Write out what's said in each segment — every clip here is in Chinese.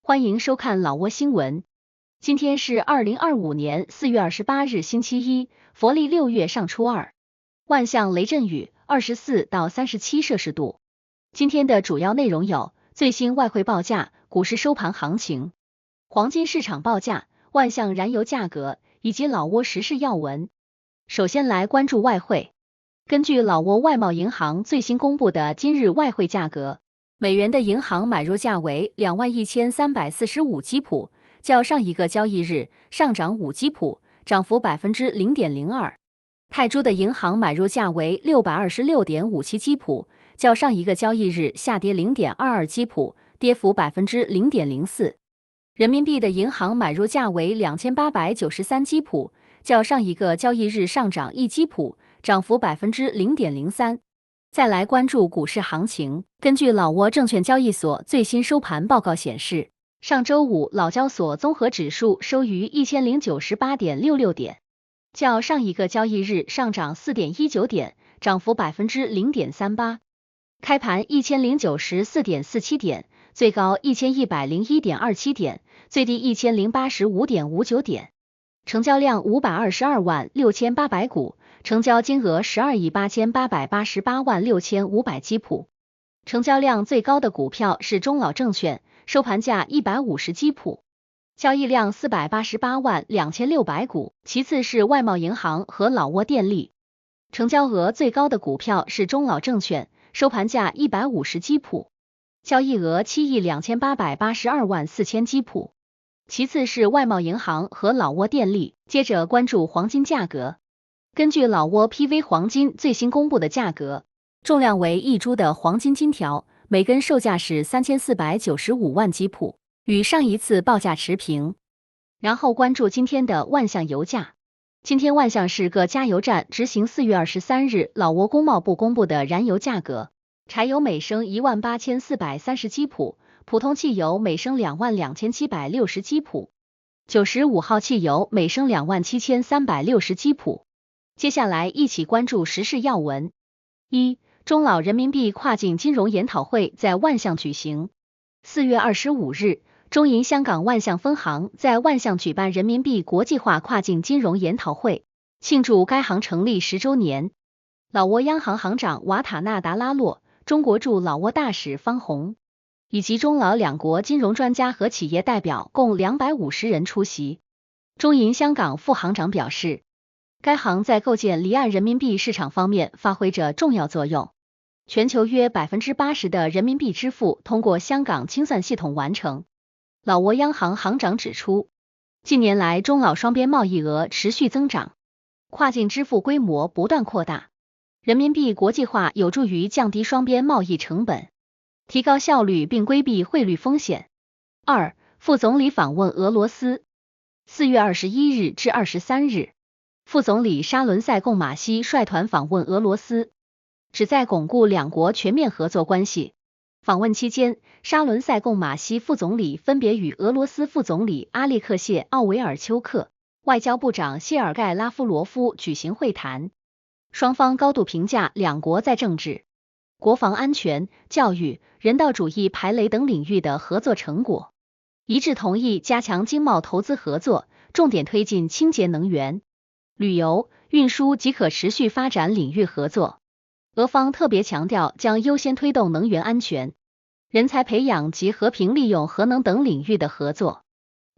欢迎收看老挝新闻。今天是2025年4月28日星期一，佛历6月上初二，万象雷阵雨，24到37摄氏度。今天的主要内容有：最新外汇报价、股市收盘行情、黄金市场报价、万象燃油价格以及老挝时事要闻。首先来关注外汇。根据老挝外贸银行最新公布的今日外汇价格，美元的银行买入价为21345基普，较上一个交易日上涨5基普，涨幅0.02%。泰铢的银行买入价为626.57基普，较上一个交易日下跌0.22基普，跌幅0.04%。人民币的银行买入价为2893基普，较上一个交易日上涨1基普，涨幅0.03%。再来关注股市行情。根据老挝证券交易所最新收盘报告显示，上周五老交所综合指数收于1098.66点，较上一个交易日上涨4.19点，涨幅0.38%。开盘1094.47点，最高1101.27点，最低1085.59点。成交量522万6800股，成交金额12亿8888万6500基普。成交量最高的股票是中老证券，收盘价150基普，交易量488万2600股，其次是外贸银行和老挝电力。成交额最高的股票是中老证券，收盘价150基普，交易额7亿2882万4000基普。其次是外贸银行和老挝电力。接着关注黄金价格。根据老挝 PV 黄金最新公布的价格，重量为1铢的黄金金条，每根售价是3495万基普，与上一次报价持平。然后关注今天的万象油价。今天万象市各加油站执行4月23日老挝工贸部公布的燃油价格，柴油每升18430基普，普通汽油每升22760基普，95号汽油每升27360基普。接下来一起关注时事要闻。1. 中老人民币跨境金融研讨会在万象举行。4月25日，中银香港万象分行在万象举办人民币国际化跨境金融研讨会，庆祝该行成立10周年。老挝央行行长瓦塔纳达拉洛、中国驻老挝大使方红以及中老两国金融专家和企业代表共250人出席。中银香港副行长表示，该行在构建离岸人民币市场方面发挥着重要作用。全球约80%的人民币支付通过香港清算系统完成。老挝央行行长指出，近年来中老双边贸易额持续增长，跨境支付规模不断扩大，人民币国际化有助于降低双边贸易成本，提高效率并规避汇率风险。2. 副总理访问俄罗斯。4月21日至23日，副总理沙伦塞贡马西率团访问俄罗斯，旨在巩固两国全面合作关系。访问期间，沙伦塞贡马西副总理分别与俄罗斯副总理阿列克谢·奥维尔丘克、外交部长谢尔盖·拉夫罗夫举行会谈，双方高度评价两国在政治、国防安全、教育、人道主义排雷等领域的合作成果，一致同意加强经贸投资合作，重点推进清洁能源、旅游、运输及可持续发展领域合作。俄方特别强调将优先推动能源安全、人才培养及和平利用核能等领域的合作。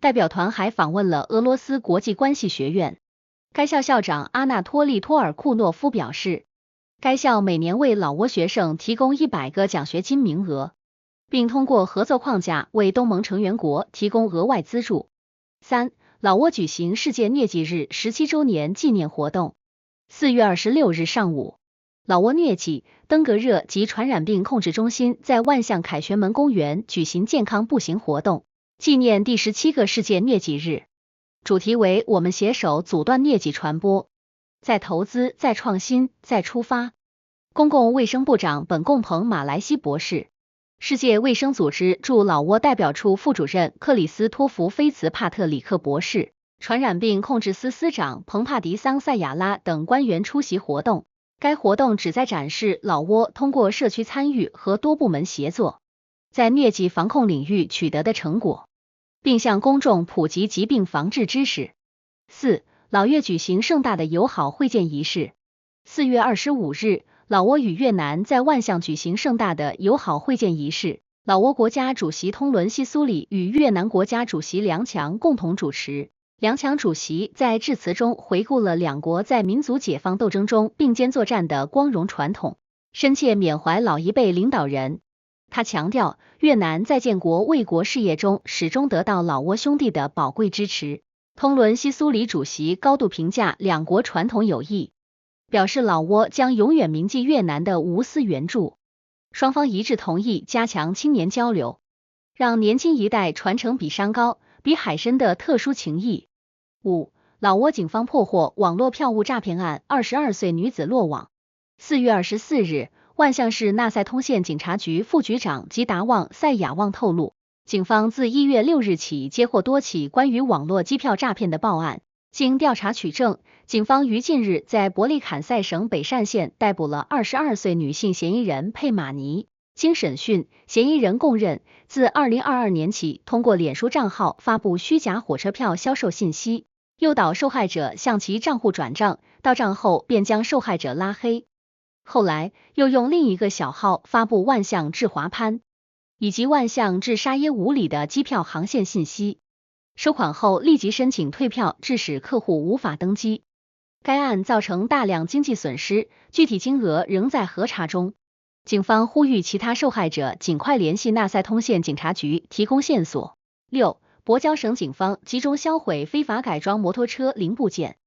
代表团还访问了俄罗斯国际关系学院，该校校长阿纳托利托尔库诺夫表示，该校每年为老挝学生提供100个奖学金名额，并通过合作框架为东盟成员国提供额外资助。3. 老挝举行世界疟疾日17周年纪念活动。4月26日上午，老挝疟疾、登革热及传染病控制中心在万象凯旋门公园举行健康步行活动，纪念第17个世界疟疾日，主题为我们携手阻断疟疾传播，再投资、再创新、再出发。公共卫生部长本贡彭马来西博士、世界卫生组织驻老挝代表处副主任克里斯托弗菲茨帕特里克博士、传染病控制司司长彭帕迪桑塞亚拉等官员出席活动。该活动旨在展示老挝通过社区参与和多部门协作，在疟疾防控领域取得的成果。并向公众普及疾病防治知识。4. 老越举行盛大的友好会见仪式。4月25日，老挝与越南在万象举行盛大的友好会见仪式，老挝国家主席通伦西苏里与越南国家主席梁强共同主持。梁强主席在致辞中回顾了两国在民族解放斗争中并肩作战的光荣传统，深切缅怀老一辈领导人。他强调，越南在建国卫国事业中始终得到老挝兄弟的宝贵支持。通伦西苏里主席高度评价两国传统友谊，表示老挝将永远铭记越南的无私援助。双方一致同意加强青年交流，让年轻一代传承比山高、比海深的特殊情谊。5. 老挝警方破获网络票务诈骗案，22岁女子落网。4月24日，万象市纳赛通县警察局副局长吉达旺赛亚旺透露，警方自1月6日起接获多起关于网络机票诈骗的报案，经调查取证，警方于近日在伯利坎赛省北善县逮捕了22岁女性嫌疑人佩玛尼。经审讯，嫌疑人供认，自2022年起，通过脸书账号发布虚假火车票销售信息，诱导受害者向其账户转账，到账后便将受害者拉黑。后来又用另一个小号发布万象至华潘以及万象至沙耶武里的机票航线信息，收款后立即申请退票，致使客户无法登机。该案造成大量经济损失，具体金额仍在核查中。警方呼吁其他受害者尽快联系纳赛通县警察局提供线索。6. 博交省警方集中销毁非法改装摩托车零部件。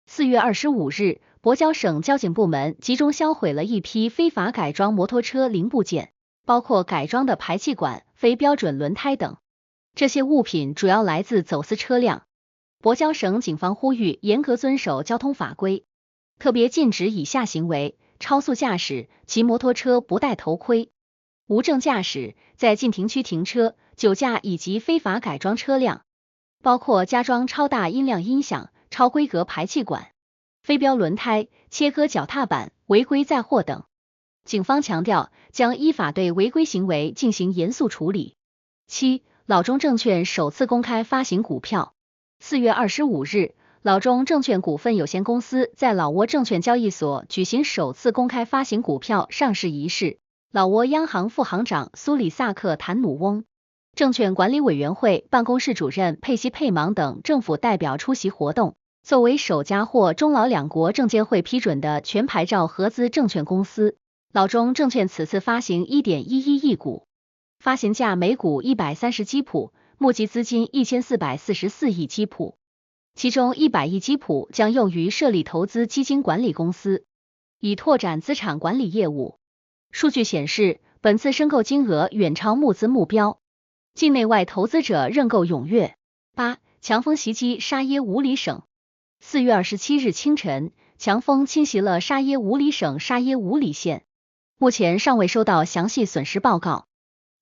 4月25日，博交省交警部门集中销毁了一批非法改装摩托车零部件，包括改装的排气管、非标准轮胎等。这些物品主要来自走私车辆。博交省警方呼吁严格遵守交通法规，特别禁止以下行为：超速驾驶、骑摩托车不戴头盔、无证驾驶、在禁停区停车、酒驾以及非法改装车辆，包括加装超大音量音响、超规格排气管、非标轮胎、切割脚踏板、违规载货等。警方强调，将依法对违规行为进行严肃处理。7. 老中证券首次公开发行股票。4月25日，老中证券股份有限公司在老挝证券交易所举行首次公开发行股票上市仪式，老挝央行副行长苏里萨克坦努翁、证券管理委员会办公室主任佩西佩芒等政府代表出席活动。作为首家获中老两国证监会批准的全牌照合资证券公司，老中证券此次发行 1.11 亿股，发行价每股130基普，募集资金1444亿基普，其中100亿基普将用于设立投资基金管理公司，以拓展资产管理业务。数据显示，本次申购金额远超募资目标，境内外投资者认购踊跃。8. 强风袭击沙耶武里省。4月27日清晨，强风侵袭了沙耶武里省沙耶武里县，目前尚未收到详细损失报告。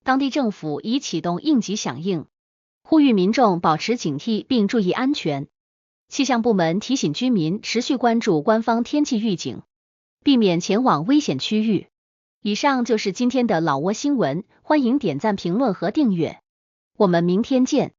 当地政府已启动应急响应，呼吁民众保持警惕并注意安全。气象部门提醒居民持续关注官方天气预警，避免前往危险区域。以上就是今天的老挝新闻，欢迎点赞、评论和订阅，我们明天见。